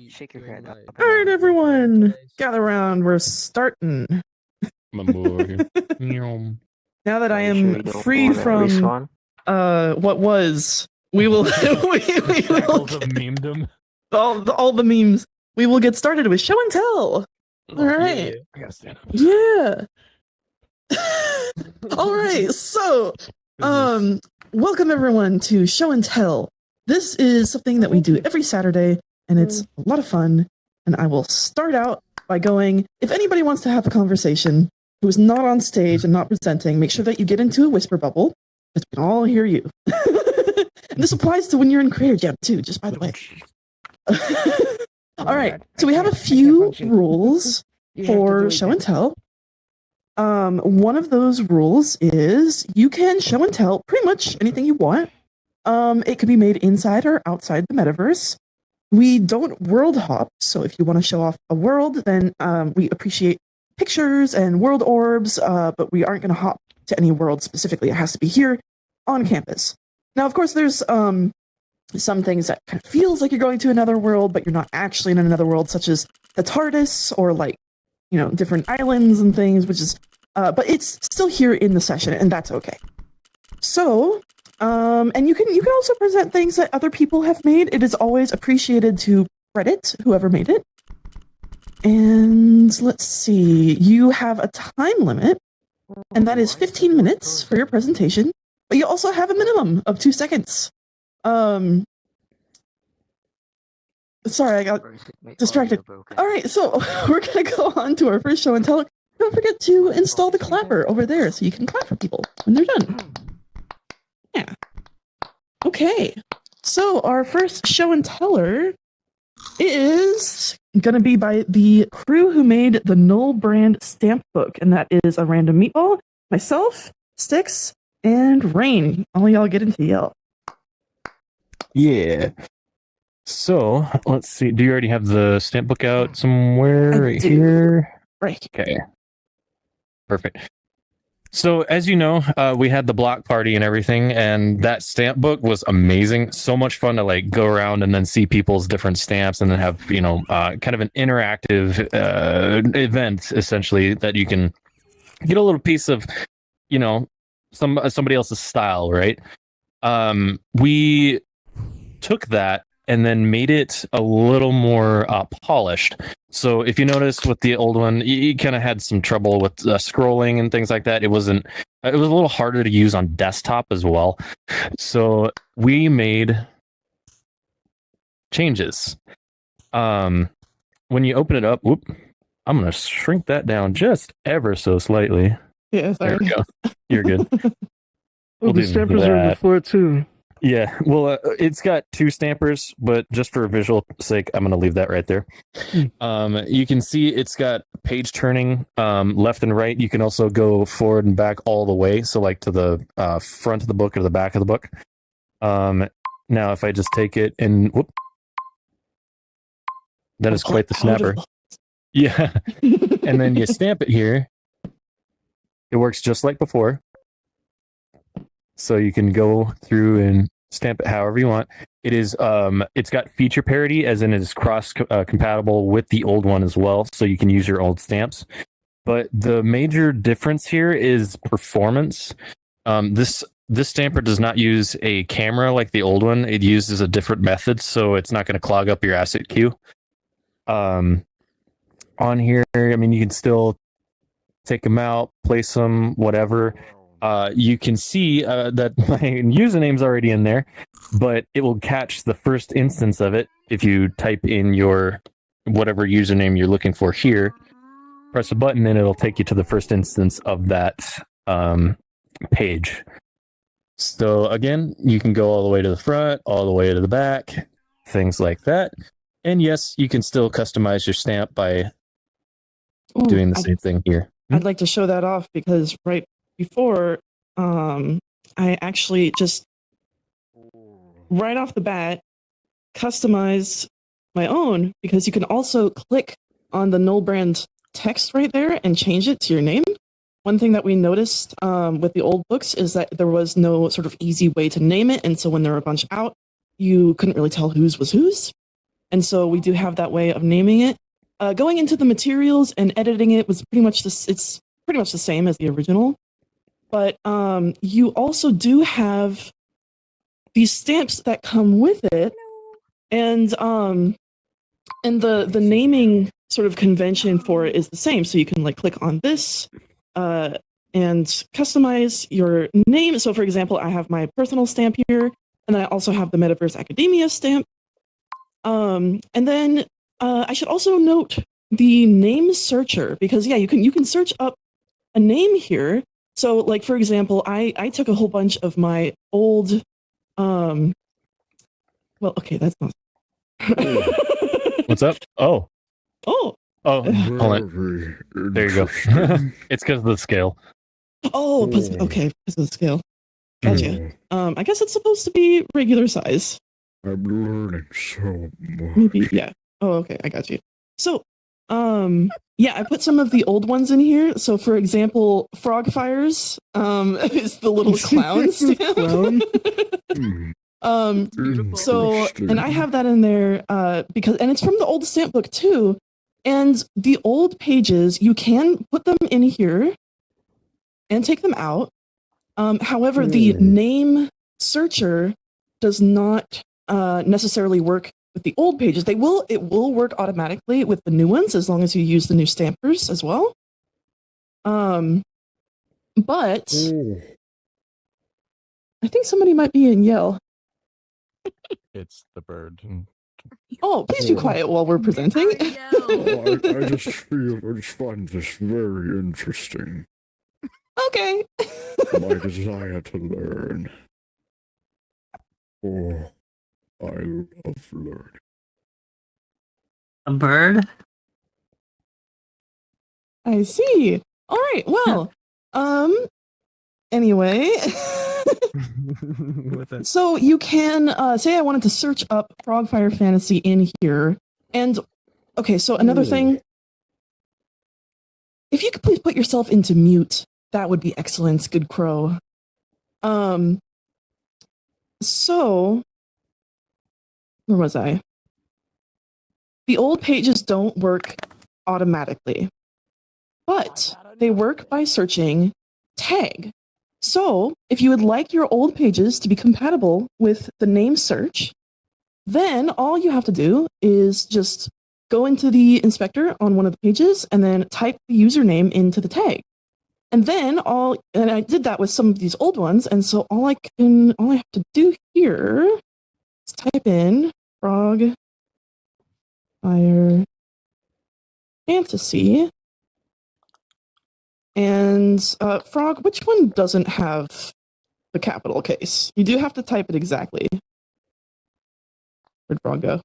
Shake your head up and All right, down. everyone, gather around. We're starting. My boy. Now that I Are you sure am you don't free wanna from respawn? what was, we will we will Shackles of memedom. all the memes. We will get started with show and tell. All right. I gotta stand up. Yeah. All right. So, welcome everyone to show and tell. This is something that we do every Saturday, and it's a lot of fun. And I will start out by going, if anybody wants to have a conversation who is not on stage and not presenting, make sure that you get into a whisper bubble, because we can all hear you. And this applies to when you're in Creator Jam too, just by the way. All right, so we have a few rules for show and tell. One of those rules is you can show and tell pretty much anything you want. It could be made inside or outside the metaverse. We don't world hop, so if you want to show off a world, then we appreciate pictures and world orbs, but we aren't going to hop to any world specifically. It has to be here on campus. Now, of course, there's some things that kind of feels like you're going to another world, but you're not actually in another world, such as the TARDIS or like, you know, different islands and things, which is, but it's still here in the session, and that's okay. So, and you can also present things that other people have made. It is always appreciated to credit whoever made it. And let's see, you have a time limit, and that is 15 minutes for your presentation, but you also have a minimum of 2 seconds. Sorry, I got distracted. All right, so we're gonna go on to our first show and tell. Don't forget to install the clapper over there so you can clap for people when they're done. Yeah. Okay. So our first show and teller is gonna be by the crew who made the Null brand stamp book, and that is a random meatball, myself, Styx, and Rain. All y'all get into yell. Yeah. So let's see. Do you already have the stamp book out somewhere? Right here. Right. Okay. Perfect. So as you know, we had the block party and everything, and that stamp book was amazing. So much fun to like go around and then see people's different stamps, and then have, you know, kind of an interactive event essentially that you can get a little piece of, you know, somebody else's style, right? We took that and then made it a little more polished. So if you notice with the old one, you kind of had some trouble with scrolling and things like that. It was a little harder to use on desktop as well. So we made changes. When you open it up, whoop, I'm going to shrink that down just ever so slightly. Yeah, sorry. There we go. You're good. Oh, the stampers are on the floor too. Yeah, well, it's got 2 stampers, but just for visual sake, I'm going to leave that right there. You can see it's got page turning left and right. You can also go forward and back all the way, so like to the front of the book or the back of the book. Now, if I just take it and whoop, that is quite the snapper. Yeah, and then you stamp it here. It works just like before. So you can go through and stamp it however you want. It is, it's got feature parity, as in it's cross compatible with the old one as well. So you can use your old stamps. But the major difference here is performance. This stamper does not use a camera like the old one. It uses a different method, so it's not going to clog up your asset queue. On here, I mean, you can still take them out, place them, whatever. You can see that my username's already in there, but it will catch the first instance of it if you type in your whatever username you're looking for here. Press a button and it'll take you to the first instance of that page. So again, you can go all the way to the front, all the way to the back, things like that. And yes, you can still customize your stamp by doing the same thing here. I'd like to show that off because right before, I actually just right off the bat customized my own, because you can also click on the Null brand text right there and change it to your name. One thing that we noticed with the old books is that there was no sort of easy way to name it, and so when there were a bunch out, you couldn't really tell whose was whose. And so we do have that way of naming it. Going into the materials and editing it was pretty much it's pretty much the same as the original. But you also do have these stamps that come with it. And the naming sort of convention for it is the same. So you can like click on this and customize your name. So for example, I have my personal stamp here, and then I also have the Metaverse Academia stamp. And then I should also note the name searcher, because yeah, you can search up a name here. So like for example, I took a whole bunch of my old well, okay, that's not What's up? Oh, oh hold on. There you go. It's because of the scale. oh okay, because of the scale. Gotcha. I guess it's supposed to be regular size. I'm learning so much. Maybe, yeah. Oh, okay, I got you. So, yeah, I put some of the old ones in here. So, for example, Frogfire's is the little clown stamp. So, and I have that in there because, and it's from the old stamp book too. And the old pages, you can put them in here and take them out. However, the name searcher does not necessarily work with the old pages. It will work automatically with the new ones as long as you use the new stampers as well. But I think somebody might be in yell. It's the bird. Oh, please be quiet while we're presenting. I just find this very interesting. Okay. My desire to learn. Oh, I love learning. A bird? I see. All right. Well, anyway. So you can say I wanted to search up frogfireFantasy in here. And okay, so another thing. If you could please put yourself into mute, that would be excellent. Good crow. So where was I? The old pages don't work automatically, but they work by searching tag. So if you would like your old pages to be compatible with the name search, then all you have to do is just go into the inspector on one of the pages and then type the username into the tag. And then and I did that with some of these old ones, and so all I have to do here is type in frog fire fantasy. And frog, which one doesn't have the capital case? You do have to type it exactly. Where'd frog go?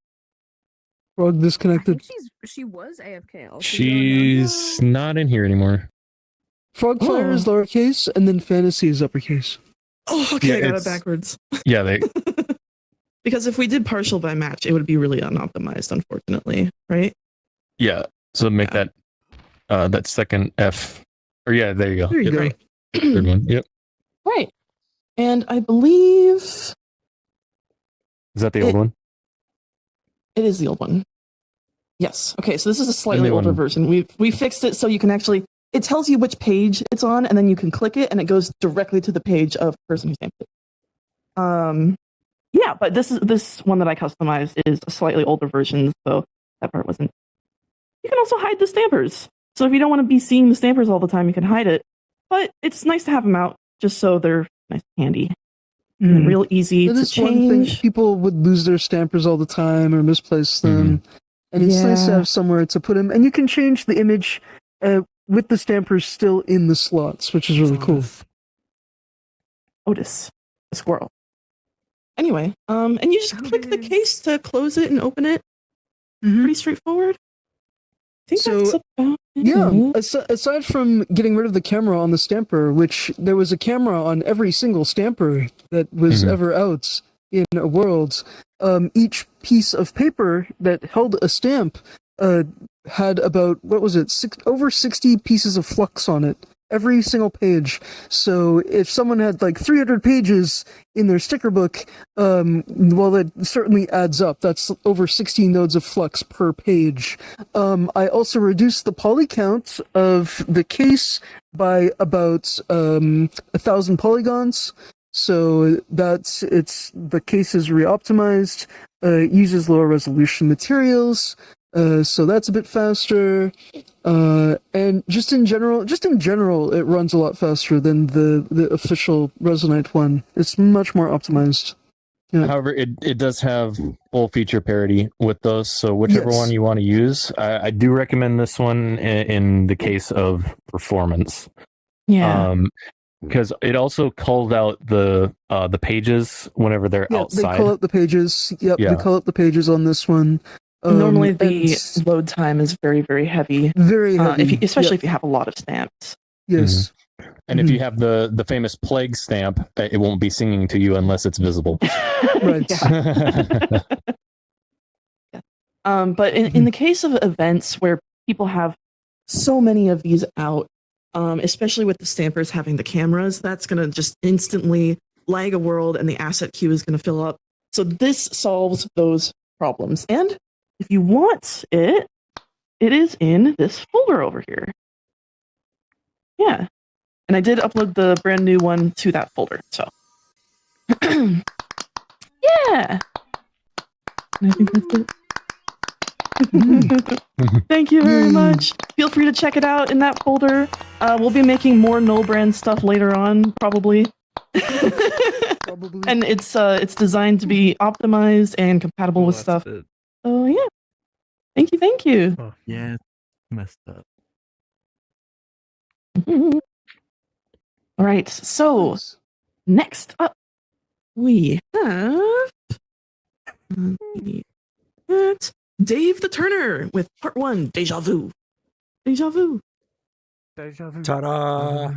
Frog disconnected. She was AFK. Also. She's not in here anymore. Frogfire is lowercase, and then fantasy is uppercase. Oh, okay, Yeah, I got it backwards. Yeah, they. Because if we did partial by match, it would be really unoptimized, unfortunately, right? Yeah. So make that second F. Or yeah, there you go. There you go. Right. Third one. Yep. Right. And I believe Is that the old one? it is the old one. Yes. Okay, so this is a slightly new older one. version. We fixed it so you can actually, it tells you which page it's on, and then you can click it, and it goes directly to the page of the person who stamped it. Yeah, but this one that I customized is a slightly older version, so that part wasn't. You can also hide the stampers. So if you don't want to be seeing the stampers all the time, you can hide it. But it's nice to have them out just so they're nice and handy. And real easy That to is one thing. change. People would lose their stampers all the time or misplace them. And it's nice to Yeah. have somewhere to put them. And you can change the image with the stampers still in the slots, which is really cool. Otis, a squirrel. Anyway, and you just click the case to close it and open it. Pretty straightforward. I think So, that's about it. Yeah, aside from getting rid of the camera on the stamper, which there was a camera on every single stamper that was ever out in a world, each piece of paper that held a stamp had about, what was it, over 60 pieces of flux on it. every single page. So if someone had like 300 pages in their sticker book, well, that certainly adds up. That's over 16 nodes of flux per page. I also reduced the poly count of the case by about 1,000 polygons. So the case is re-optimized, uses lower resolution materials, so that's a bit faster. And just in general, it runs a lot faster than the official Resonite one. It's much more optimized. Yeah. However, it does have full feature parity with those, so whichever Yes. one you want to use, I do recommend this one in the case of performance. Yeah. Because it also calls out the pages whenever they're outside. They call out the pages. Yep, Yeah. they call out the pages on this one. Normally, the and load time is very, very heavy. very heavy, Especially if you have a lot of stamps. Yes. And if you have the famous plague stamp, it won't be singing to you unless it's visible. Right. Yeah. But in the case of events where people have so many of these out, especially with the stampers having the cameras, that's going to just instantly lag a world and the asset queue is going to fill up. So this solves those problems. And if you want it, it is in this folder over here. Yeah. And I did upload the brand new one to that folder. So, yeah. And I think that's it. Thank you very much. Feel free to check it out in that folder. We'll be making more no brand stuff later on, probably. Probably. And it's designed to be optimized and compatible with stuff. So yeah. Thank you. Oh, yeah, messed up. All right. So next up, we have Dave the Turner with part 1, Deja Vu. Deja Vu. Deja vu. Ta-da!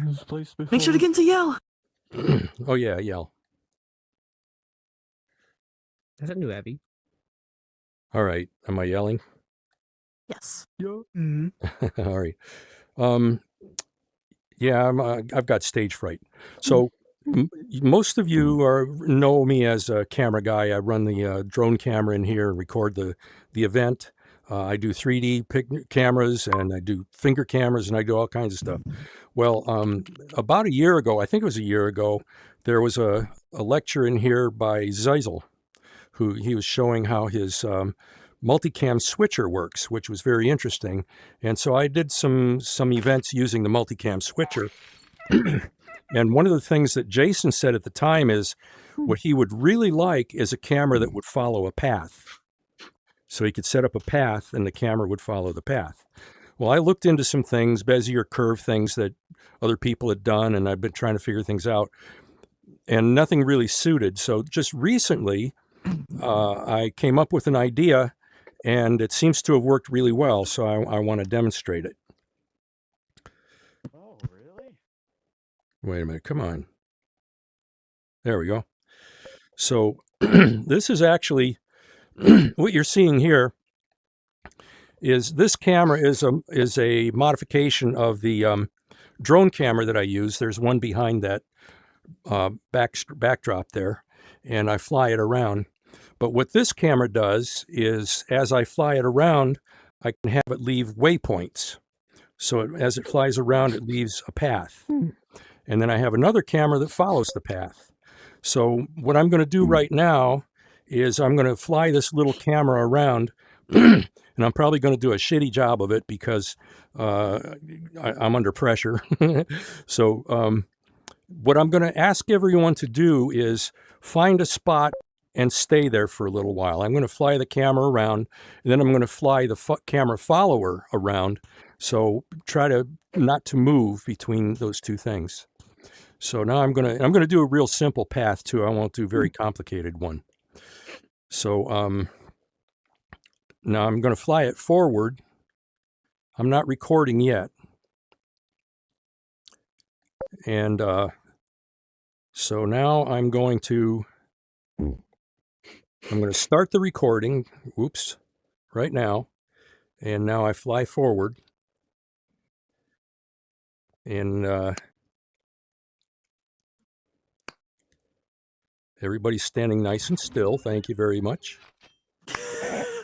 Make sure to get to yell. Oh yeah, yell. Is that new Abby? All right. Am I yelling? Yes. Mm-hmm. All right. Yeah, I've got stage fright. So most of you know me as a camera guy. I run the drone camera in here and record the event. I do 3D cameras and I do finger cameras and I do all kinds of stuff. Well, about a year ago, I think it was a year ago, there was a lecture in here by Zeisel, who he was showing how his multicam switcher works, which was very interesting. And so I did some events using the multicam switcher. And one of the things that Jason said at the time is what he would really like is a camera that would follow a path. So he could set up a path and the camera would follow the path. Well, I looked into some things, Bezier curve things that other people had done, and I've been trying to figure things out, and nothing really suited. So just recently, I came up with an idea, and it seems to have worked really well, so I want to demonstrate it. Oh, really? Wait a minute, come on. There we go. So this is actually, what you're seeing here is this camera is a modification of the drone camera that I use. There's one behind that backdrop there, and I fly it around. But what this camera does is, as I fly it around, I can have it leave waypoints. So as it flies around, it leaves a path. And then I have another camera that follows the path. So what I'm going to do right now is I'm going to fly this little camera around, and I'm probably going to do a shitty job of it because I'm under pressure. So what I'm going to ask everyone to do is find a spot and stay there for a little while. I'm going to fly the camera around, and then I'm going to fly the camera follower around. So try to not to move between those two things. So now I'm going to do a real simple path too. I won't do a very complicated one. So now I'm going to fly it forward. I'm not recording yet. And so now I'm going to start the recording. Whoops, right now. And now I fly forward. And everybody's standing nice and still. Thank you very much.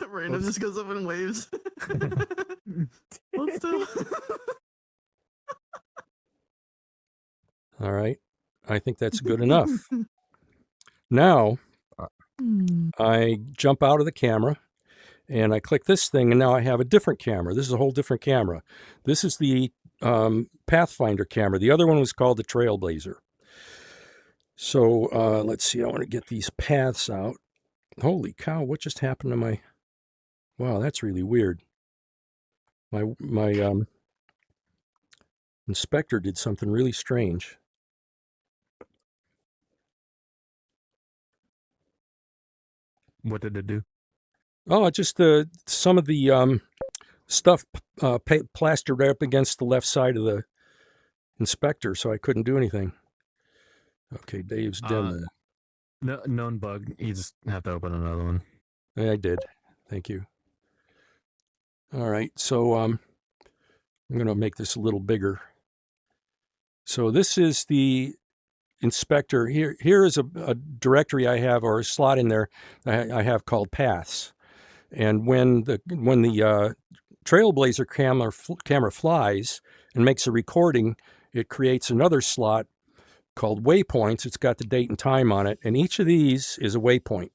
Random just goes up and waves. Hold still. All right. I think that's good enough. Now, I jump out of the camera and I click this thing, and now I have a different camera. This is a whole different camera. This is the Pathfinder camera. The other one was called the Trailblazer. So let's see. I want to get these paths out. Holy cow, what just happened to my... Wow, that's really weird. My inspector did something really strange. What did it do? Oh, it just some of the stuff plastered up against the left side of the inspector, so I couldn't do anything. Okay, Dave's done that. No, known bug. You just have to open another one. Yeah, I did. Thank you. All right, so I'm going to make this a little bigger. So this is the inspector. Here is a directory I have, or a slot in there I have called paths. And when the Trailblazer camera flies and makes a recording, it creates another slot called waypoints. It's got the date and time on it, and each of these is a waypoint.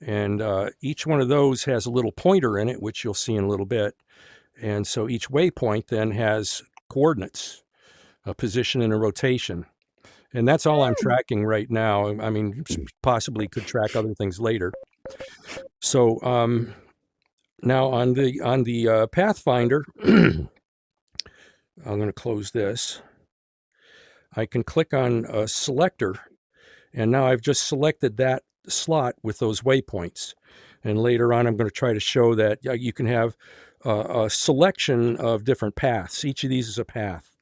And each one of those has a little pointer in it, which you'll see in a little bit. And so each waypoint then has coordinates, a position and a rotation. And that's all I'm tracking right now. I mean, possibly could track other things later. So now on the Pathfinder, I'm going to close this. I can click on a selector, and now I've just selected that slot with those waypoints. And later on, I'm going to try to show that you can have a selection of different paths. Each of these is a path.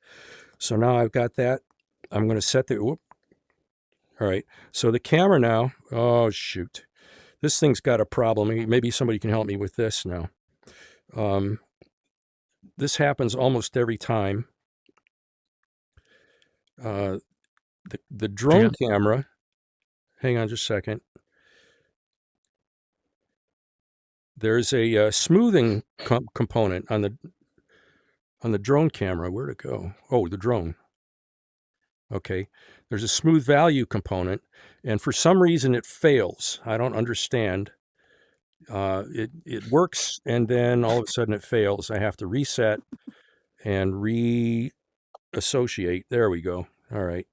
So now I've got that. I'm going to set the, whoop. All right. So the camera now, oh, shoot. This thing's got a problem. Maybe somebody can help me with this now. This happens almost every time. The drone camera, hang on just a second. There's a smoothing component on the drone camera. Where'd it go? Oh, the drone. Okay. There's a smooth value component, and for some reason it fails. I don't understand. It works, and then all of a sudden it fails. I have to reset and reassociate. There we go. All right.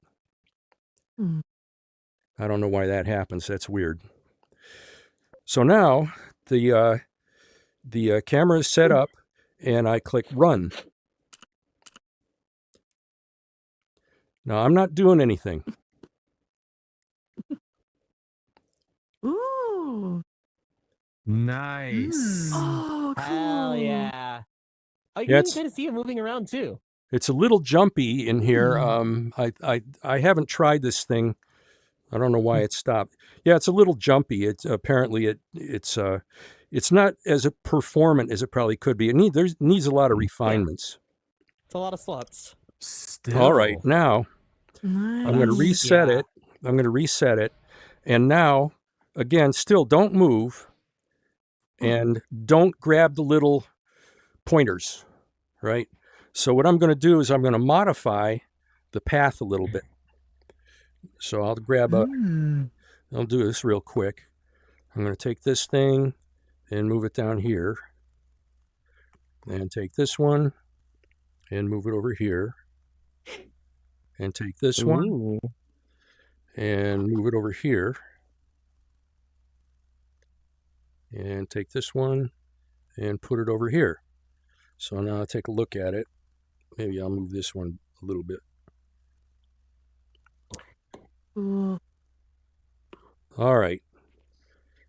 I don't know why that happens. That's weird. So now the camera is set up, and I click run. Now I'm not doing anything. Ooh. Nice. Oh, cool. Hell yeah. Oh, you Yeah, can kind of see it moving around too. It's a little jumpy in here. I haven't tried this thing. I don't know why it stopped. Yeah, it's a little jumpy. It's apparently it's not as performant as it probably could be. It needs a lot of refinements. It's a lot of slots. Still. All right, now Nice. I'm going to reset it. I'm going to reset it, and now again, still don't move, and don't grab the little pointers, right? So what I'm going to do is I'm going to modify the path a little bit. So I'll grab I'll do this real quick. I'm going to take this thing and move it down here, and take this one and move it over here, and take this one and move it over here, and take this one and put it over here. So now I'll take a look at it. Maybe I'll move this one a little bit. All right.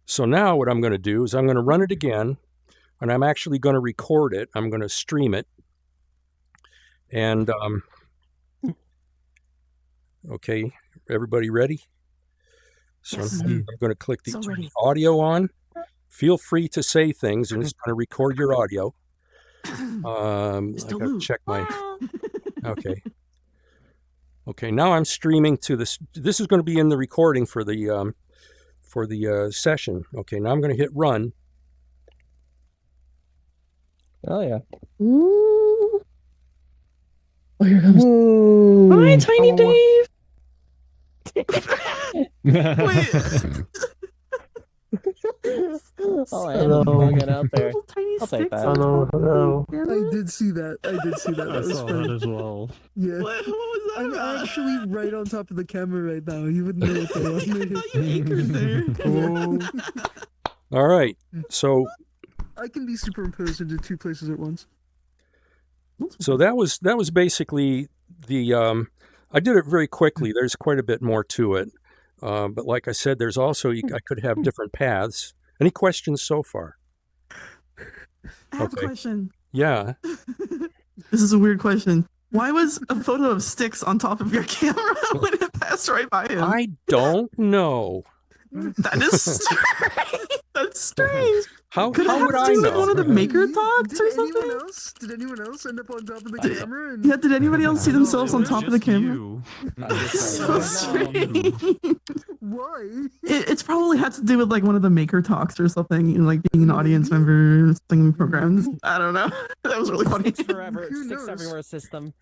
So now what I'm going to do is I'm going to run it again, and I'm actually going to record it. I'm going to stream it. And, okay, everybody ready? So I'm going to click the audio on. Feel free to say things, and it's going to record your audio. I got to check my... Okay. Okay, now I'm streaming to this. This is going to be in the recording for the session. Okay, now I'm going to hit run. Oh yeah. Ooh. Oh, here comes. Whoa. Hi, Tiny Dave. Oh, animal bugging out there. Little tiny I'll take sticks that. on top of the I camera. did see that. That was funny. as well. Yeah. What was that I'm about? actually right on top of the camera right now. You wouldn't know what that was. You anchored there. All right, so I can be superimposed into two places at once. that was basically the. I did it very quickly. There's quite a bit more to it, but like I said, there's also I could have different paths. Any questions so far? I have Okay. a question. Yeah. This is a weird question. Why was a photo of sticks on top of your camera when it passed right by him? I don't know. That is strange. That's strange. How Could it have would to I do with one know? of the maker talks Did or anyone something? else? Did anyone else end up on top of the Did- camera? And... Yeah, did anybody else see themselves on top of the camera? You. So strange. Why? It's probably had to do with like one of the maker talks or something, you know, like being an audience member, singing programs. I don't know. That was really funny. Forever, Who sticks knows? everywhere system.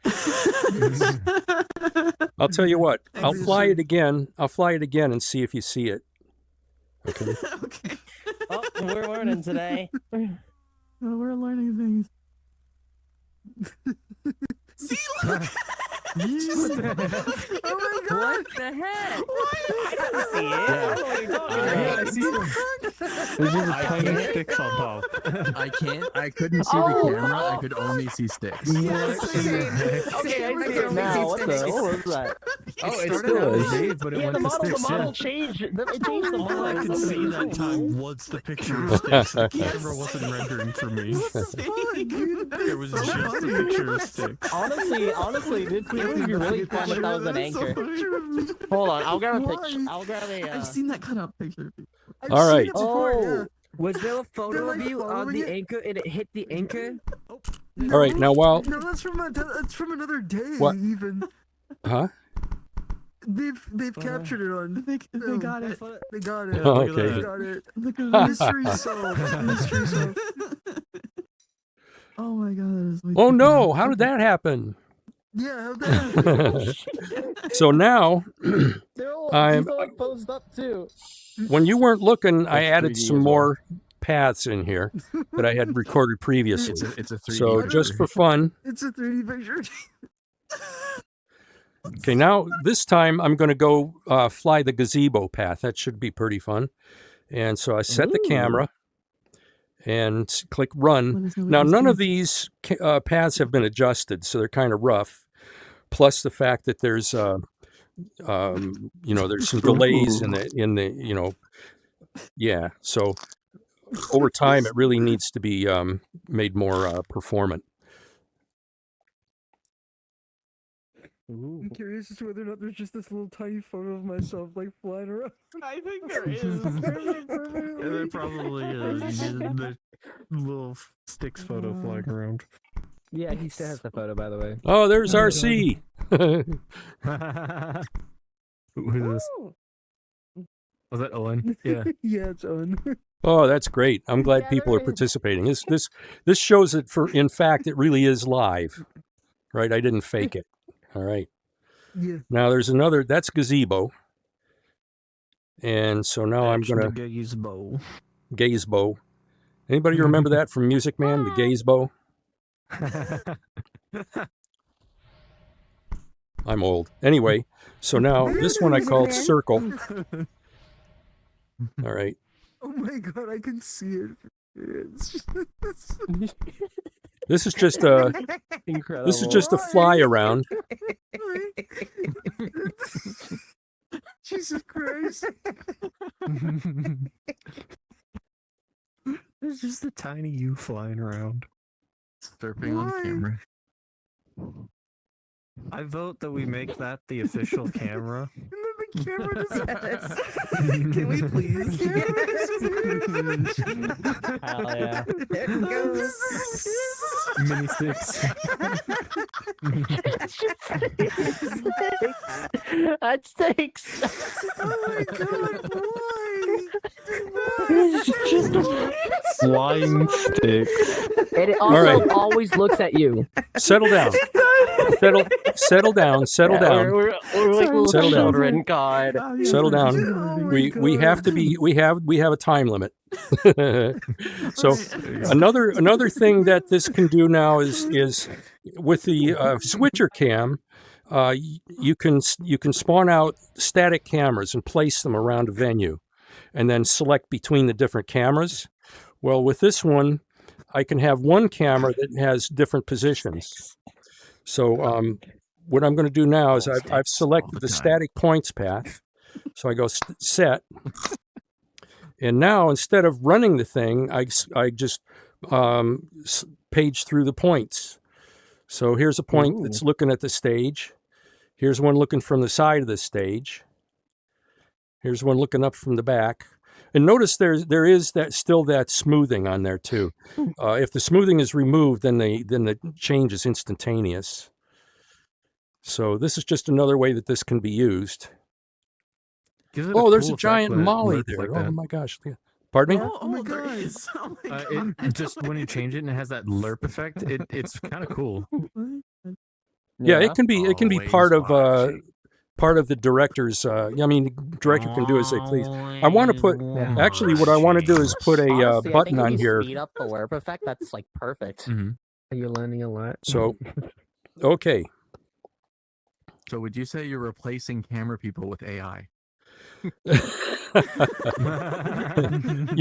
I'll tell you what. I'll Excellent. fly it again. I'll fly it again and see if you see it. Okay. Okay. Oh, we're learning today. Oh, we're learning things. See, look. Oh my god! What the heck? Why? I didn't see it. I don't know what you're talking Yeah, about. I see them. There's just tiny sticks on top. I couldn't see the camera. I could only see sticks. Okay, I see it now. What was that? Oh, it started still out is. as Dave, but it Yeah, went the to sticks. model changed. It changed the model. All I could see that time was the picture of sticks. The camera wasn't rendering for me. It was just the picture of sticks. Honestly, dude, it would be really fun if that was an anchor. Hold on, I'll grab a picture. Why? I'll grab a. I've seen that cut out picture. I've All seen right. it before, Was there a They're, photo like, of you on following the it? anchor and it hit the anchor? All right. Now, while No, that's from another day. What? Even huh? they've captured it on. They got it. They got it. Oh, look at okay. They that. got it. Look at that. Mystery solved. Mystery solved. Oh my god. That is way Oh too no! funny. How did that happen? Yeah, how'd that happen? So now, They're all, I'm- he's all posed up too. when you weren't looking, I That's added 3D some as well. more paths in here that I had recorded previously. It's a 3D So picture. just for fun. It's a 3D picture. Okay, now this time I'm going to go fly the gazebo path. That should be pretty fun. And so I set the camera and click run. Let us know what Now, you none see. of these paths have been adjusted, so they're kind of rough. Plus the fact that there's, there's some delays in the, yeah. So over time, it really needs to be made more performant. I'm curious as to whether or not there's just this little tiny photo of myself like flying around. I think there is. Yeah, there probably is. The little sticks photo flying around. Yeah, he still has the photo, by the way. Oh, there's RC. Who's this? Was that Owen? Yeah. Yeah, it's on. Oh, that's great. I'm glad people are participating. This shows that in fact, it really is live, right? I didn't fake it. All right. Yeah. Now there's another, that's gazebo. And so now I'm going to Gazebo. gazebo. Anybody remember that from Music Man, the gazebo? I'm old. Anyway, so now this one I called circle. All right. Oh my god, I can see it. This is just a Incredible. this is just a fly around. Jesus Christ. There's just a tiny you flying around. Surfing on Why? camera. I vote that we make that the official camera. And then the Camera yes. Can we please? Hell yeah. There it goes. Mini sticks. That stinks. Oh my god, Flying sticks. It also right. always looks at you. Settle down. Settle down. Settle down. We're like little Settle down. children. God. Settle down. We have to be. We have a time limit. So another thing that this can do now is with the switcher cam. You can spawn out static cameras and place them around a venue, and then select between the different cameras. Well, with this one, I can have one camera that has different positions. So what I'm going to do now is I've selected the static points path. So I go set, and now instead of running the thing, I just page through the points. So here's a point that's looking at the stage. Here's one looking from the side of the stage. Here's one looking up from the back. And notice there is still that smoothing on there too. If the smoothing is removed, then the change is instantaneous. So this is just another way that this can be used. Oh, there's a giant molly there. Oh my gosh. Pardon me? Oh my gosh. Just when you change it and it has that lerp effect, it's kind of cool. Yeah, it can be part of the director's. I mean, the director can do as they please. I want to put. Actually, what I want to do is put a Honestly, button I on think if you here. speed up the lerp effect. That's like perfect. You're learning a lot. So, okay. So, would you say you're replacing camera people with AI? You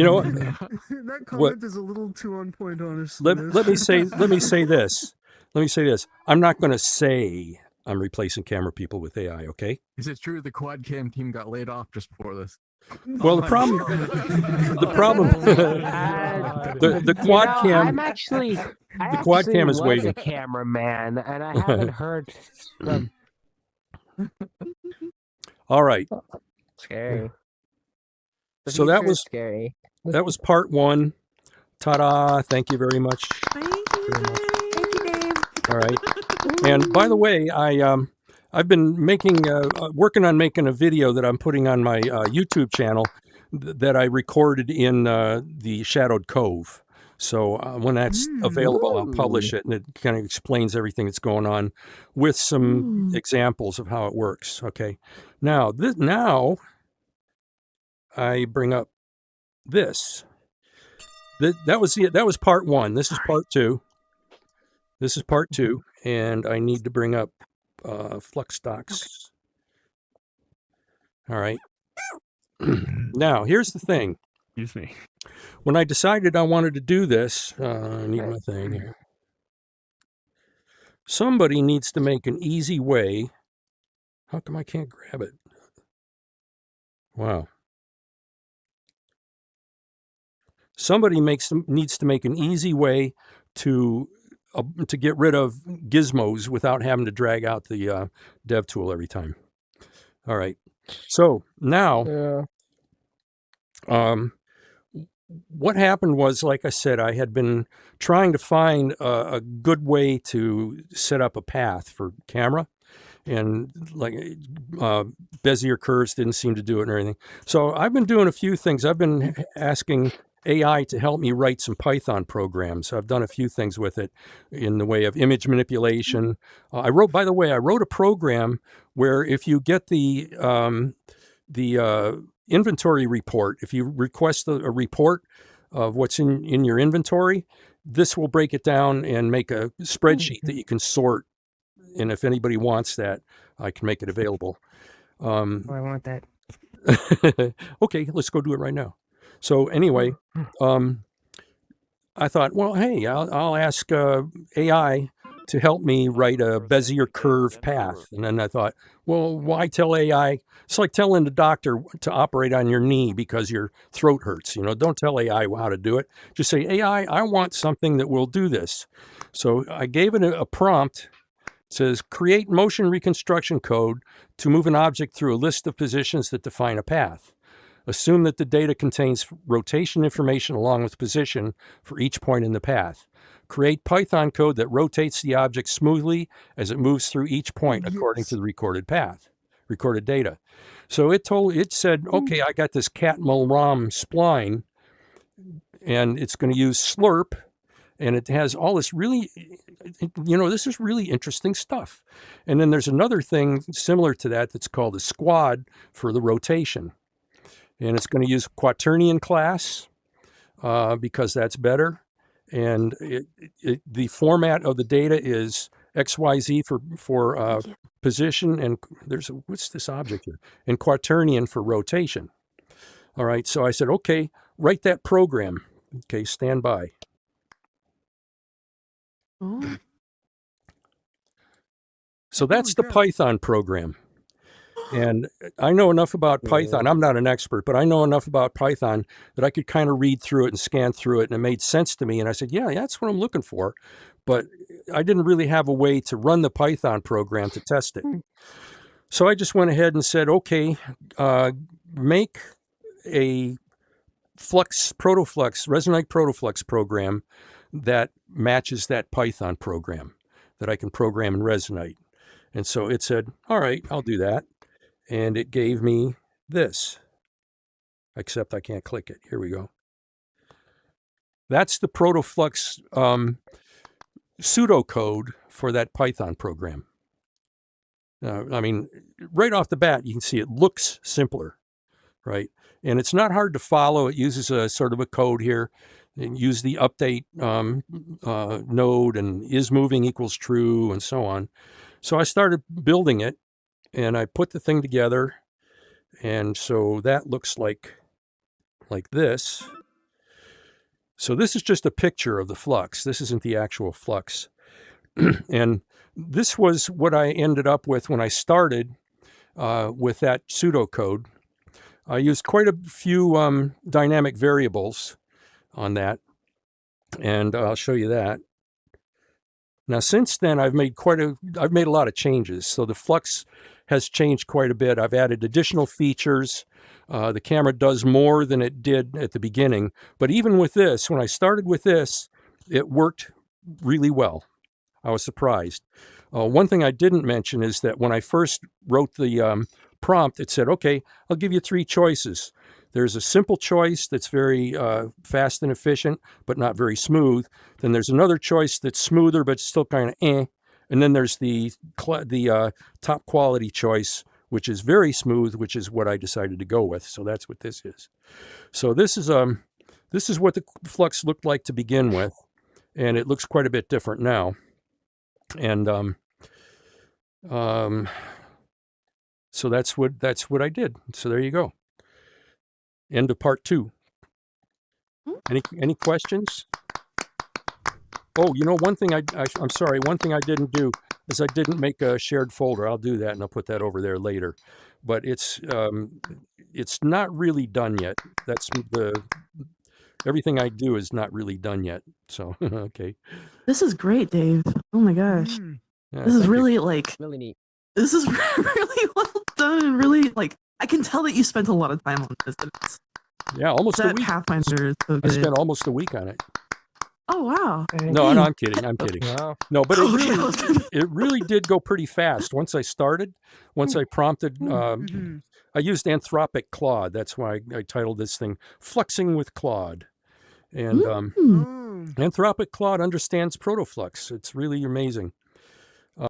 know, that comment is a little too on point, honestly. let me say this. I'm not going to say I'm replacing camera people with AI. Okay. Is it true the quad cam team got laid off just before this? Well, the problem, the quad cam. The quad cam is waiting. A cameraman, and I haven't heard from. All right. Scary. So that was scary. That was part one. Ta-da! Thank you very much. Thank you, Dave. All right. And by the way, I've been working on making a video that I'm putting on my YouTube channel that I recorded in the Shadowed Cove. So when that's available, I'll publish it, and it kind of explains everything that's going on with some examples of how it works. Okay. Now I bring up this. That was part one. This is part two. And I need to bring up flux stocks. All right. Now, here's the thing. Excuse me. When I decided I wanted to do this, I need my thing here. Somebody needs to make an easy way. How come I can't grab it? Wow. Somebody needs to make an easy way to get rid of gizmos without having to drag out the dev tool every time. All right. So now, what happened was, like I said, I had been trying to find a good way to set up a path for camera, and like Bezier curves didn't seem to do it or anything. So I've been doing a few things. I've been asking AI to help me write some Python programs. I've done a few things with it in the way of image manipulation. I wrote a program where if you get the inventory report, if you request a report of what's in your inventory, this will break it down and make a spreadsheet that you can sort. And if anybody wants that, I can make it available. I want that. Okay, let's go do it right now. So anyway, I thought, well, hey, I'll ask AI to help me write a Bezier curve path. And then I thought, well, why tell AI? It's like telling the doctor to operate on your knee because your throat hurts. Don't tell AI how to do it. Just say, AI, I want something that will do this. So I gave it a prompt says create motion reconstruction code to move an object through a list of positions that define a path. Assume that the data contains rotation information along with position for each point in the path. Create Python code that rotates the object smoothly as it moves through each point according to the recorded data. So it said, okay, I got this cat-mul-rom spline, and it's going to use slurp, and it has all this really, this is really interesting stuff. And then there's another thing similar to that that's called a squad for the rotation. And it's going to use quaternion class because that's better. And the format of the data is XYZ for position, and what's this object here? And quaternion for rotation. All right, so I said, okay, write that program. Okay, stand by. Oh. So that's the Python program. And I know enough about Python. I'm not an expert, but I know enough about Python that I could kind of read through it and scan through it, and it made sense to me. And I said, yeah, that's what I'm looking for. But I didn't really have a way to run the Python program to test it. So I just went ahead and said, okay, make a Resonite protoflux program that matches that Python program that I can program in Resonite. And so it said, all right, I'll do that. And it gave me this, except I can't click it. Here we go. That's the protoflux pseudocode for that Python program. I mean, right off the bat, you can see it looks simpler, right? And it's not hard to follow. It uses a sort of a code here. And use the update node and is moving equals true and so on. So I started building it, and I put the thing together, and so that looks like this. So this is just a picture of the flux. This isn't the actual flux. And this was what I ended up with when I started with that pseudocode. I used quite a few dynamic variables on that, and I'll show you that. Now, since then, I've made a lot of changes. So the flux has changed quite a bit. I've added additional features. The camera does more than it did at the beginning. But even with this, when I started with this, it worked really well. I was surprised. One thing I didn't mention is that when I first wrote the prompt, it said, okay, I'll give you 3 choices. There's a simple choice that's very fast and efficient, but not very smooth. Then there's another choice that's smoother, but still kind of eh. And then there's the top quality choice, which is very smooth, which is what I decided to go with. So that's what this is. So this is what the flux looked like to begin with, and it looks quite a bit different now. And so that's what I did. So there you go. End of part 2. Any questions? Oh, one thing I'm sorry. One thing I didn't do is I didn't make a shared folder. I'll do that, and I'll put that over there later. But it's not really done yet. Everything I do is not really done yet. So okay. This is great, Dave. Oh my gosh. Yeah, this is really really neat. This is really well done, and really I can tell that you spent a lot of time on this. Yeah, almost a week. Pathfinder is so good. I spent almost a week on it. Oh wow. No, I'm kidding. I'm kidding. Wow. No, but it really did go pretty fast. Once I prompted, I used Anthropic Claude. That's why I titled this thing "Fluxing with Claude." And Anthropic Claude understands protoflux. It's really amazing.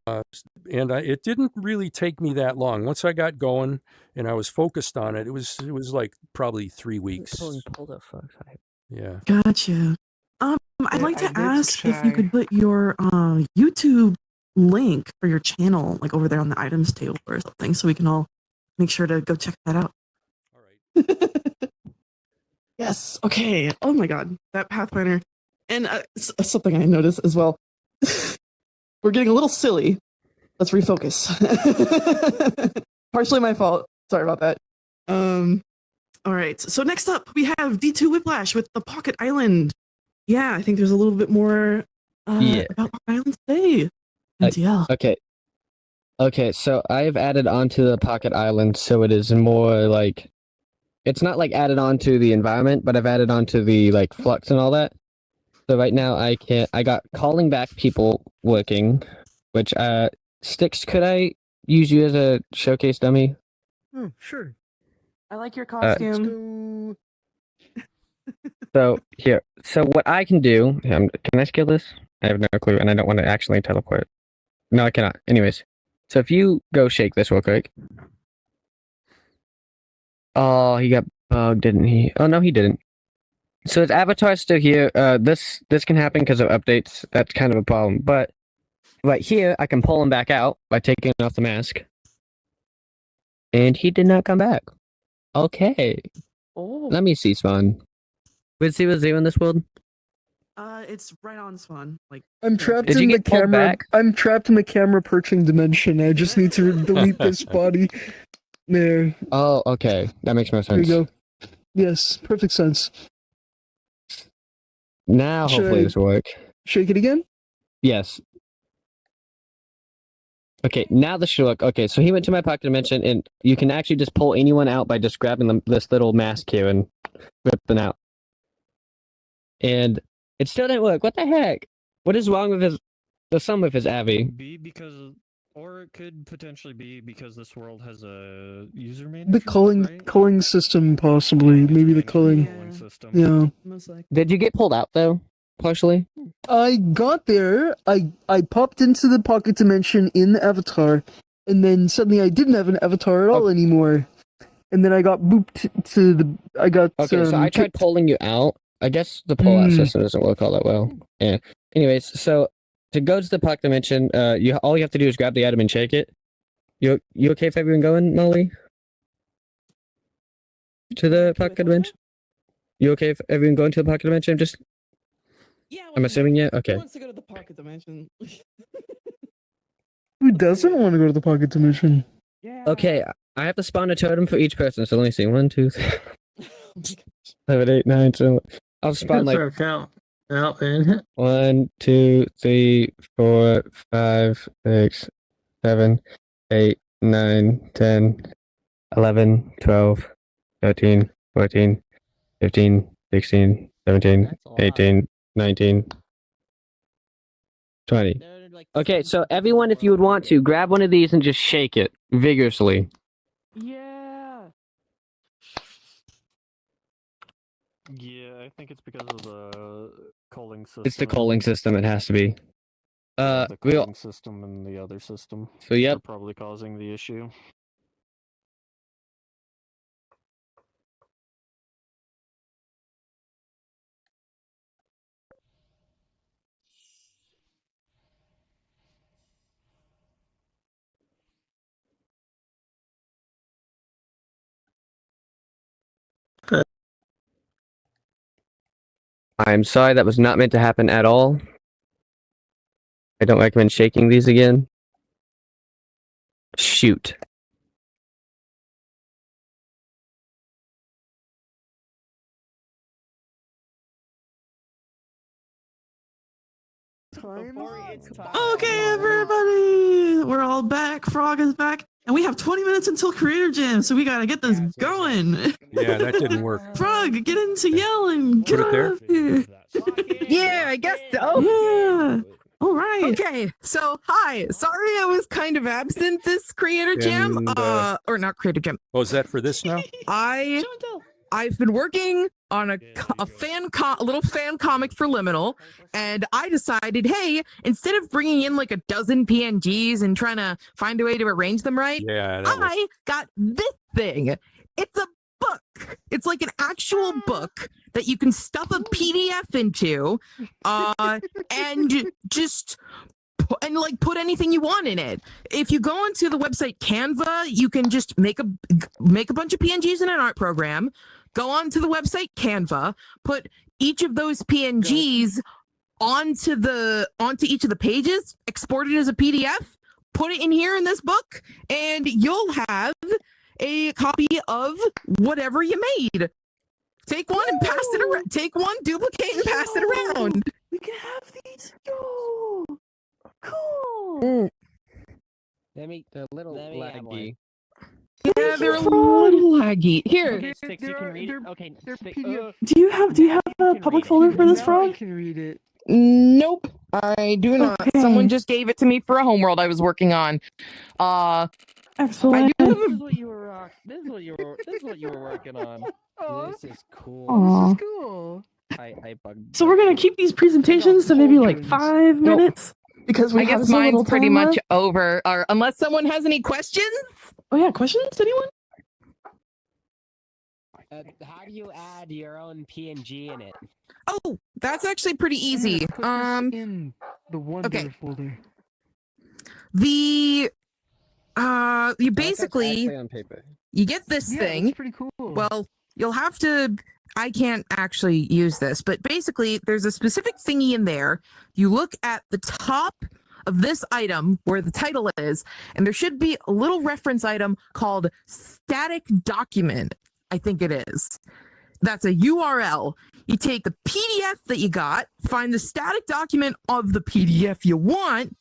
And it didn't really take me that long. Once I got going and I was focused on it, it was like probably 3 weeks. Yeah. Gotcha. I'd like to ask if you could put your YouTube link for your channel over there on the items table or something, so we can all make sure to go check that out. All right. Yes. Okay. Oh my God, that Pathfinder, and something I noticed as well. We're getting a little silly. Let's refocus. Partially my fault. Sorry about that. All right. So next up, we have D2 Whiplash with the Pocket Island. Yeah, I think there's a little bit more about Pocket Island today. NTL. Okay. Okay, so I have added onto the Pocket Island, so it is more like it's not like added onto the environment, but I've added onto the like flux and all that. So right now I got calling back people working, which Sticks, could I use you as a showcase dummy? Oh, sure. I like your Let's costume. go. So here, so what I can do, can I scale this? I have no clue, and I don't want to actually teleport. No, I cannot. Anyways, so if you go shake this real quick. Oh, he got bugged, didn't he? Oh no, he didn't. So his avatar's still here. This can happen because of updates. That's kind of a problem. But right here, I can pull him back out by taking off the mask, and he did not come back. Okay. Oh. Let me see, Spawn. Where's he was in this world? It's right on Spawn. Like I'm trapped Did you in the get pulled camera. back? I'm trapped in the camera perching dimension. I just need to delete this body. There. Oh, okay. That makes more There you sense. go. Yes, perfect sense. Now, Should hopefully I this will work. shake it again? Yes. Okay, now this should work. Okay, so he went to my pocket dimension, and you can actually just pull anyone out by just grabbing this little mask here and rip them out. And it still didn't work. What the heck? What is wrong with the sum with his Abby? Or it could potentially be because this world has a user management. The culling system, possibly. Maybe the culling. System. Yeah. most likely. Did you get pulled out though? Partially. I got there. I popped into the pocket dimension in the avatar, and then suddenly I didn't have an avatar at all anymore. And then I got booped to the. I got. Okay, so I tried pulling you out. I guess the pull-out system doesn't work all that well. Yeah. Anyways, so to go to the pocket dimension, all you have to do is grab the item and shake it. You okay if everyone going, Molly? To the pocket dimension? You okay if everyone going to the pocket dimension? I'm assuming yeah. Okay. Who wants to go to the pocket dimension? Who doesn't want to go to the pocket dimension? Okay, I have to spawn a totem for each person. So let me see. 1, 2, 3, 7, 8, 9, 10. I'll spawn like count. Out, man. 1, 2, 3, 4, 5, 6, 7, 8, 9, 10, 11, 12, 13, 14, 15, 16, 17, 18, 19, 20. Okay, so everyone, if you would want to, grab one of these and just shake it vigorously. Yeah. Yeah, I think it's because of the culling system. It's the culling system, it has to be. The culling system and the other system. So, yep. Are probably causing the issue. I'm sorry, that was not meant to happen at all. I don't recommend shaking these again. Shoot. Okay, everybody, we're all back. Frog is back, and we have 20 minutes until Creator Jam, so we gotta get this going. Yeah, that didn't work. Frog, get into yelling. Get Put it there. out of here. Yeah, I guess so. Yeah. All right. Okay, so hi. Sorry I was kind of absent this Creator Jam. And, Or not Creator Jam. Oh, is that for this now? I've been working on a little fan comic for Liminal, and I decided, hey, instead of bringing in like a dozen PNGs and trying to find a way to arrange them right, Yeah, I got this thing. It's a book. It's like an actual book that you can stuff a PDF into, and just put anything you want in it. If you go onto the website Canva, you can just make a bunch of PNGs in an art program. Go onto the website Canva, put each of those PNGs onto each of the pages, export it as a PDF, put it in here in this book, and you'll have a copy of whatever you made. Take one and pass it around. Take one, duplicate, and pass it around. We can have these. Yo, cool. That They're a little laggy. Yeah, they're a little laggy. Here. Okay, Sticks, you can read it. Okay, Do you have a public folder for this, Frog? I can read it. Nope, I do not. Okay. Someone just gave it to me for a homeworld I was working on. Excellent. I do have This a is what you were. This is what you were working on. This is cool. Aw. This is cool. I bugged. So we're gonna keep these presentations to maybe like 5 minutes because we I have guess so little mine's pretty time much left. over. Or unless someone has any questions. Oh yeah, questions? Anyone? How do you add your own PNG in it? Oh, that's actually pretty easy. Put this in the Wonder okay. folder. You Actually basically on paper. you get this Yeah, thing. that's pretty cool. Well, you'll have to. I can't actually use this, but basically, there's a specific thingy in there. You look at the top of this item where the title is, and there should be a little reference item called static document. I think it is. That's a URL. You take the PDF that you got, find the static document of the PDF you want,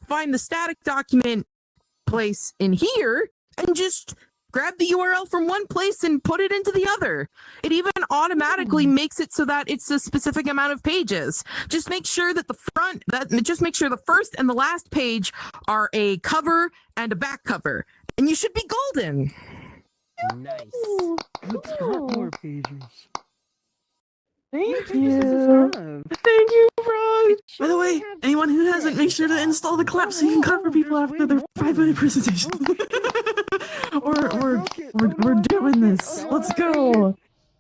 find the static document place in here, and just grab the URL from one place and put it into the other. It even automatically makes it so that it's a specific amount of pages. Just make sure that the first and the last page are a cover and a back cover, and you should be golden. Nice. Let's got more pages. Thank How many pages does this you. have? Thank you, Frog. By the way, anyone who hasn't, make sure to install the clap so you can cover people after their 5-minute presentation. We're doing this. Let's go.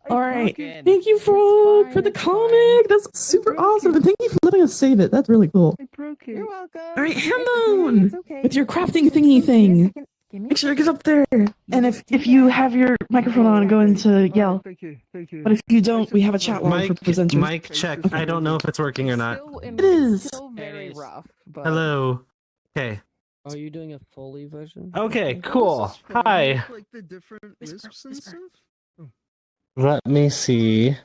All right. Thank you, Frog, for the comic. That's super awesome. And thank you for letting us save it. That's really cool. I broke it. You're welcome. All right, Hambone, with your crafting thingy thing. Make sure to get up there. And if you have your microphone on, go into yell. Thank you. Thank you. But if you don't, we have a chat log for presenters. Mic check. I don't know if it's working or not. It is. Still very rough. But Hello. Okay. Are you doing a Foley version? Okay, cool. Hi. Like the different wisps and stuff? Let me see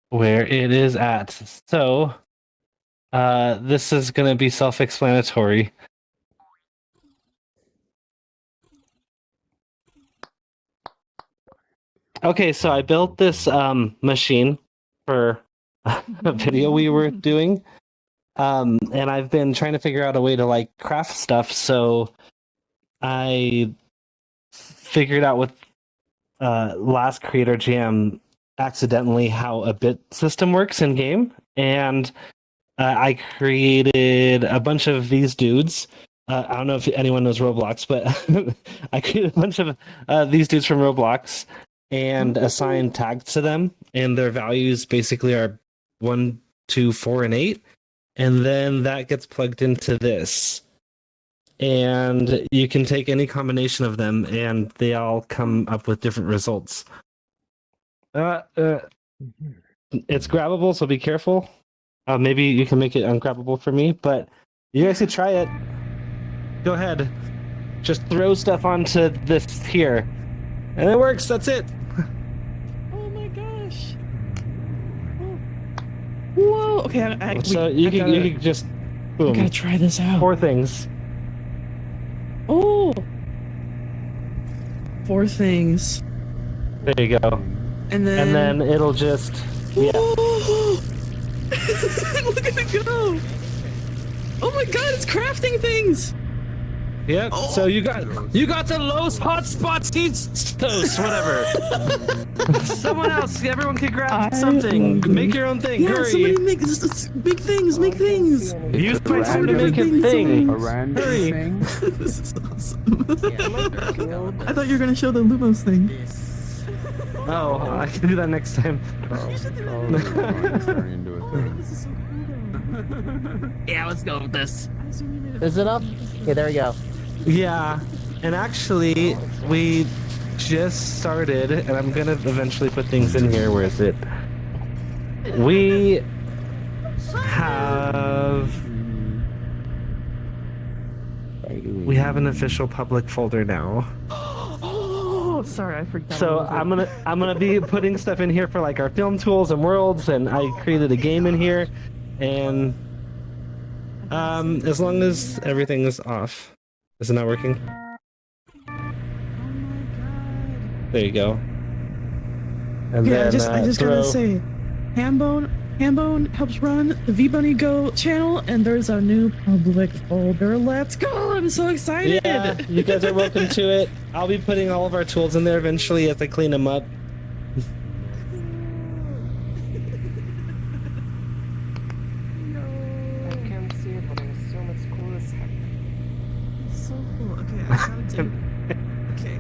where it is at. So, this is going to be self-explanatory. Okay, so I built this machine for a video we were doing. And I've been trying to figure out a way to like craft stuff, so I figured out with last Creator Jam accidentally how a bit system works in game, and I created a bunch of these dudes. I don't know if anyone knows Roblox, but I created a bunch of these dudes from Roblox and assigned tags to them, and their values basically are 1, 2, 4, and 8. And then that gets plugged into this. And you can take any combination of them, and they all come up with different results. It's grabbable, so be careful. Maybe you can make it ungrabbable for me, but you guys could try it. Go ahead. Just throw stuff onto this here. And it works, that's it. Oh my gosh. Whoa. Okay, So you can just boom. I gotta try this out. 4 things. Oh. 4 things. There you go. And then it'll just yeah. Look at it go. Oh my god, it's crafting things. Yep. Oh. So you got the Los hotspots, toast, whatever. Someone else, everyone can grab something. Make your own thing. Yeah, Hurry. somebody make big things. Make things. Use my time to make a thing. Hurry. This is awesome. I thought you were gonna show the Lumos thing. Oh, I can do that next time. Yeah, let's go with this. Is it up? Okay, there we go. Yeah, and actually, we just started, and I'm gonna eventually put things in here. Where is it? We have an official public folder now. Oh, sorry, I freaked out. So I'm gonna be putting stuff in here for like our film tools and worlds, and I created a game in here, and as long as everything is off. Is it not working? There you go. And Okay, then I just gotta throw. say, Hambone helps run the VBunny Go channel, and there's a new public folder. Let's go! I'm so excited. Yeah, you guys are welcome to it. I'll be putting all of our tools in there eventually as I clean them up. I can't see it, but I assume it's cool as heck. It's so cool. Okay,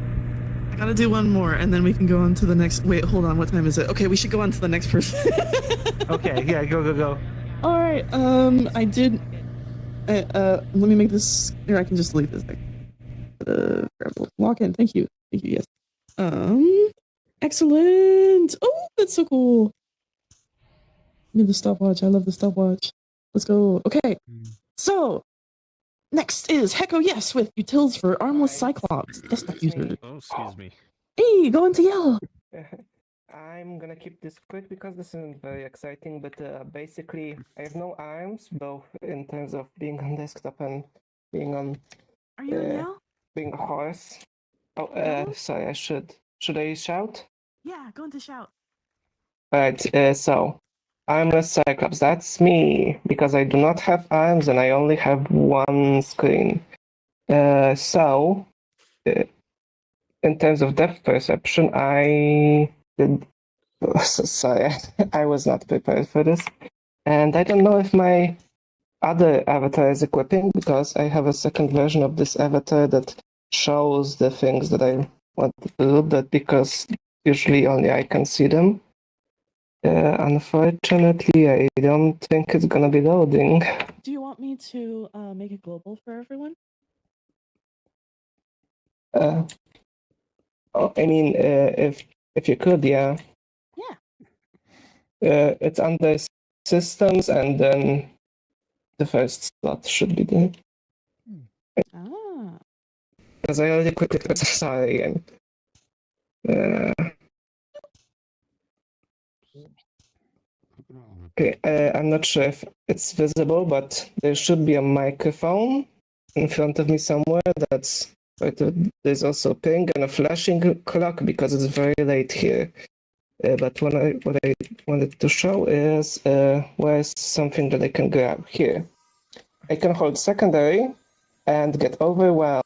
I gotta do one more, and then we can go on to the next. Wait, hold on. What time is it? Okay, we should go on to the next person. Okay, yeah, go. All right. I did. Let me make this. Here, I can just delete this. Lock in. Thank you. Yes. Excellent. Oh, that's so cool. Need the stopwatch. I love the stopwatch. Let's go. Okay. So next is Hecko Yes with utils for armless Cyclops desktop user. Oh, excuse me. Hey, go into yell. I'm gonna keep this quick because this isn't very exciting, but basically I have no arms, both in terms of being on desktop and being on Are you in yell? being a horse. Oh, sorry, should I shout? Yeah, go into shout. Alright, so armless Cyclops, that's me, because I do not have arms and I only have one screen. In terms of depth perception, I did. Sorry, I was not prepared for this. And I don't know if my other avatar is equipping, because I have a second version of this avatar that shows the things that I want to do, but because usually only I can see them. Unfortunately, I don't think it's gonna be loading. Do you want me to make it global for everyone? I mean, if you could, yeah. Yeah. It's under systems, and then the first slot should be there. Ah. Because I already quickly put sorry again. Okay, I'm not sure if it's visible, but there should be a microphone in front of me somewhere. There's also a ping and a flashing clock because it's very late here. But what I wanted to show is where's something that I can grab here. I can hold secondary and get overwhelmed.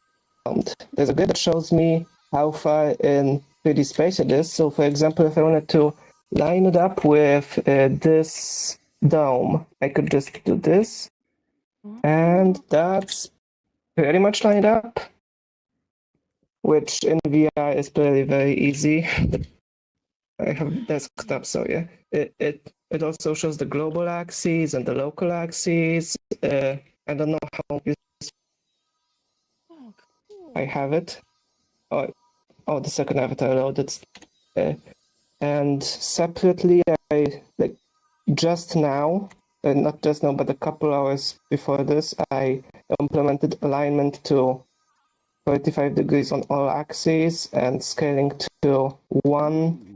There's a grid that shows me how far in 3D space it is. So for example, if I wanted to line it up with this dome, I could just do this. And that's pretty much lined up, which in VR is very, very easy. I have desktop, so yeah. It also shows the global axes and the local axes. I don't know how I have it. Oh, the second avatar loaded. And separately, I just now, not just now, but a couple hours before this, I implemented alignment to 35 degrees on all axes and scaling to 1.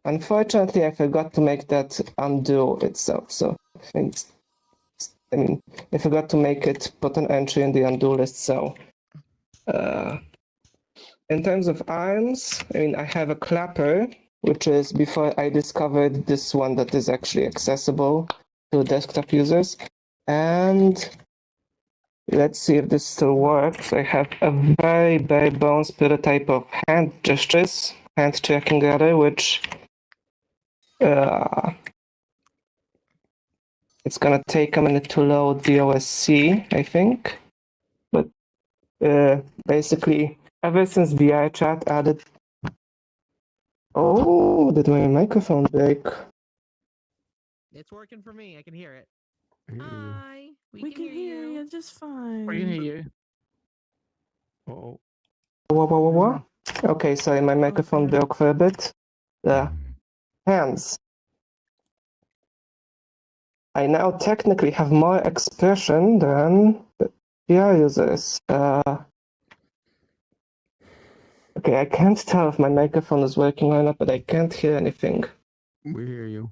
Unfortunately, I forgot to make that undo itself. So, I forgot to make it put an entry in the undo list. So, in terms of arms, I have a clapper, which is before I discovered this one that is actually accessible to desktop users. And let's see if this still works. I have a very bare bones prototype of hand gestures, hand tracking rather, which it's gonna take a minute to load the OSC, I think. But basically, ever since VRChat added... Oh, did my microphone break? It's working for me. I can hear it. Hi. We can hear you just fine. We can hear you. Oh. What? Okay, sorry, my microphone broke for a bit. Hands. I now technically have more expression than the VR users. Okay, I can't tell if my microphone is working or not, but I can't hear anything. We hear you.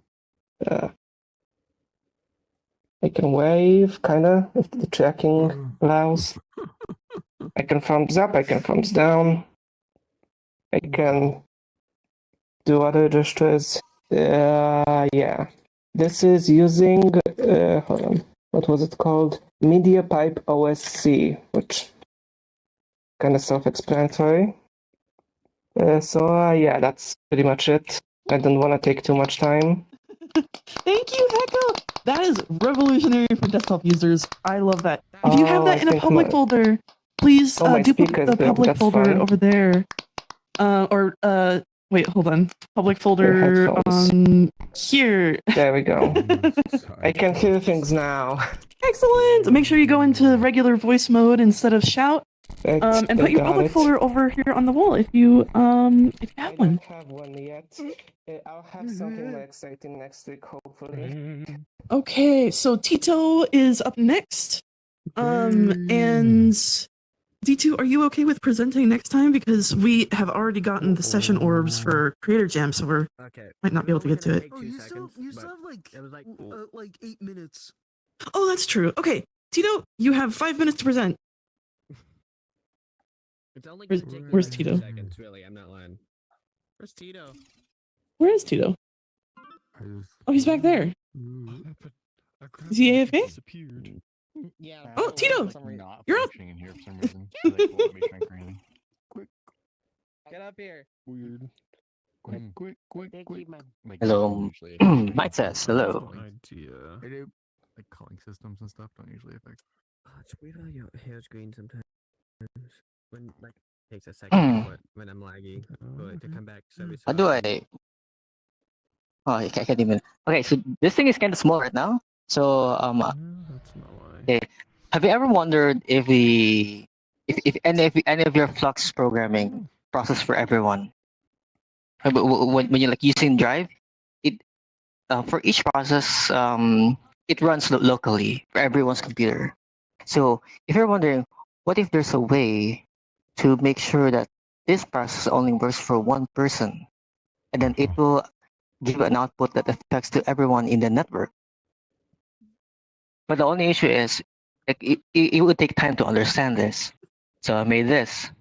I can wave, kinda, if the tracking allows. I can thumbs up, I can thumbs down. I can do other gestures. Yeah. This is using, hold on, what was it called? MediaPipe OSC, which kind of self-explanatory. Yeah, that's pretty much it. I don't want to take too much time. Thank you, Hecko! That is revolutionary for desktop users. I love that. If you have that in a public folder, please my duplicate speaker's the good, public that's folder fine. over there. Wait, hold on. Public folder headphones. on here. There we go. I can hear things now. Excellent! Make sure you go into regular voice mode instead of shout. And put your got public it. folder over here on the wall if you have one. I don't have one yet. I'll have something more exciting next week, hopefully. Okay, so Tito is up next. And D2, are you okay with presenting next time? Because we have already gotten the session orbs for Creator Jam, so we're might not be able to get to it. Oh, you still have like 8 minutes. Oh, that's true. Okay, Tito, you have 5 minutes to present. It's only Where's- gonna take me where's like Tito? 2 seconds, really. I'm not lying. Where's Tito? Where is Tito? Oh, he's back there. Is he AFK? Disappeared. Yeah. Oh, Tito, you're up. In here for some reason. So they won't be shrink or anything. Get up here. Weird. Quick. Like, Hello. usually Mike says hello. Idea. Like calling systems and stuff don't usually affect. It's weird how your hair's green sometimes. When like takes a second when I'm laggy for it to come back. So How do I? Oh, I can't even. Okay, so this thing is kind of small right now. So That's not why. okay. Have you ever wondered if any of your Flux programming process for everyone? When you're like using Drive, it for each process it runs locally for everyone's computer. So if you're wondering, what if there's a way to make sure that this process only works for one person, and then it will give an output that affects to everyone in the network? But the only issue is like, it would take time to understand this. So I made this.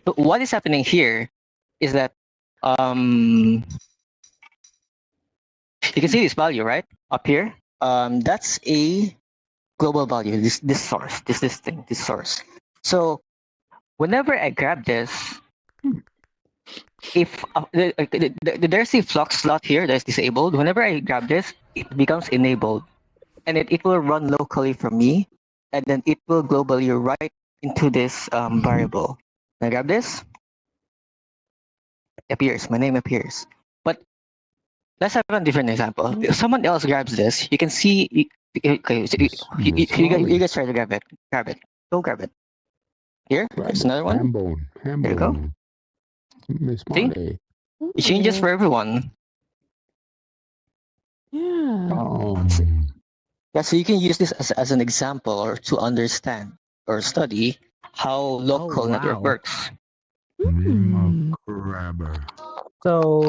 So what is happening here is that you can see this value right up here. That's a global value. This source, this thing, this source. So whenever I grab this, if there's a flux slot here that's disabled, whenever I grab this, it becomes enabled, and it will run locally from me, and then it will globally write into this variable. I grab this, appears, my name appears. But let's have a different example. If someone else grabs this, you can see. Okay, so you guys try to grab it. Grab it. Don't grab it. Here, there's another one. Hambone. There you go. Miss See? Molly. It changes for everyone. Yeah. Yeah, so you can use this as an example or to understand or study how local network works. Name of grabber. So,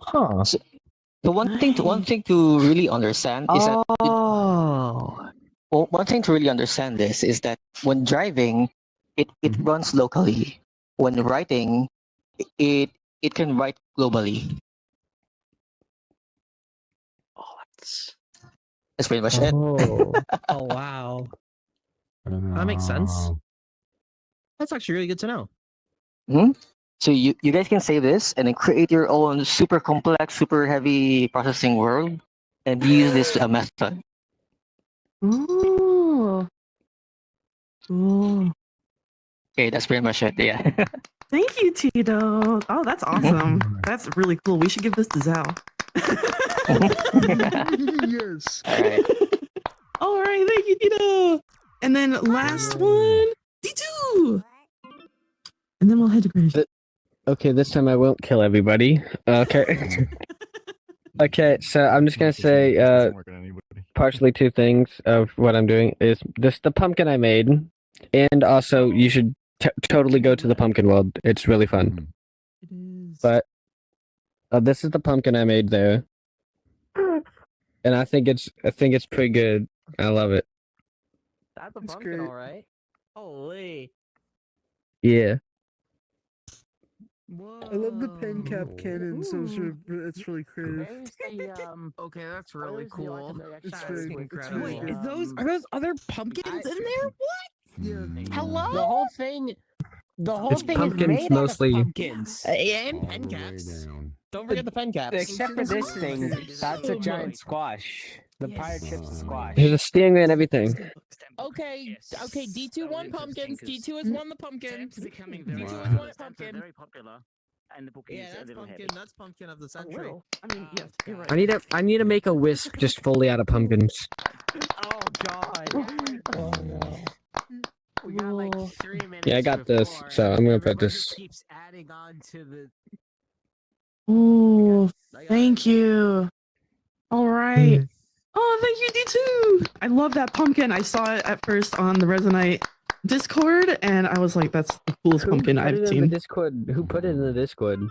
Huh. So one thing to really understand is that one thing to really understand this is that when driving, it runs locally. When writing, it can write globally. That's pretty much it. oh wow. That makes sense. That's actually really good to know. So you guys can save this and then create your own super complex, super heavy processing world and use this method. Ooh. Cool. Okay, that's pretty much it. Yeah. Thank you, Tito. Oh, that's awesome. That's really cool. We should give this to Zhao. Yes. All right. All right, thank you, Tito. And then last one, D2. And then we'll head to Greenwich. Okay, this time I won't kill everybody. Okay. Okay, so I'm just gonna say partially two things of what I'm doing is the pumpkin I made, and also you should totally go to the pumpkin world. It's really fun. It is. But This is the pumpkin I made there, and I think it's pretty good. I love it. That's a That's pumpkin, great. all right. Holy. Yeah. I love the pen cap Whoa. cannon, so it's really creative. Where's the Okay, that's really where's the, like, cool. the It's actual, very, like, it's the, really Wait, good. are those other pumpkins in there? What? Yeah. Hello? The whole thing. The whole It's thing pumpkins is made mostly. out of pumpkins. And All pen the way caps. down. Don't forget the pen caps. Except for this thing. Pumpkins. That's a giant squash. The pirate ship's a Wow. squash. There's a steering wheel and everything. Okay, okay, D2 won pumpkins. D2 has won the pumpkin. Becoming D2 Wow. has won a pumpkin. Very popular, and the book Yeah, is a that's little pumpkin. heavy. That's pumpkin of the century. I mean, yes, you're right. I need to make a wisp just fully out of pumpkins. Oh god. We got like 3 minutes. Yeah, I got this, before, so I'm and gonna put everybody this. keeps adding on to the. Oh, thank you. All right. Oh, thank you, D2. I love that pumpkin. I saw it at first on the Resonite Discord, and I was like, "That's the coolest pumpkin Who put I've it in the seen." Discord? Who put it in the Discord?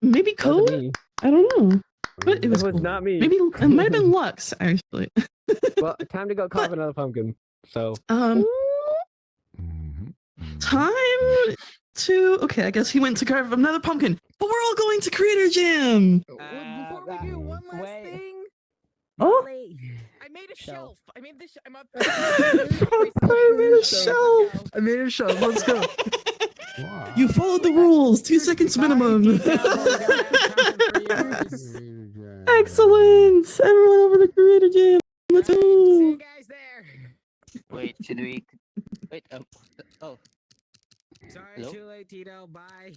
Maybe Wasn't Code. me. I don't know, but it was It was cool. not me. Maybe it might have been Lux actually. Well, time to go carve another pumpkin. So. Time to. Okay, I guess he went to carve another pumpkin, but we're all going to Creator Jam. Before we do one last thing. Oh. I made a shelf. I made this. I'm up. I made a shelf. I made a shelf. Let's go. You followed the rules. 2 seconds minimum. Excellent. Everyone over to Creator Jam. Let's go. Wait, should we? Wait. Oh. Sorry, Hello? too late, Tito. Bye.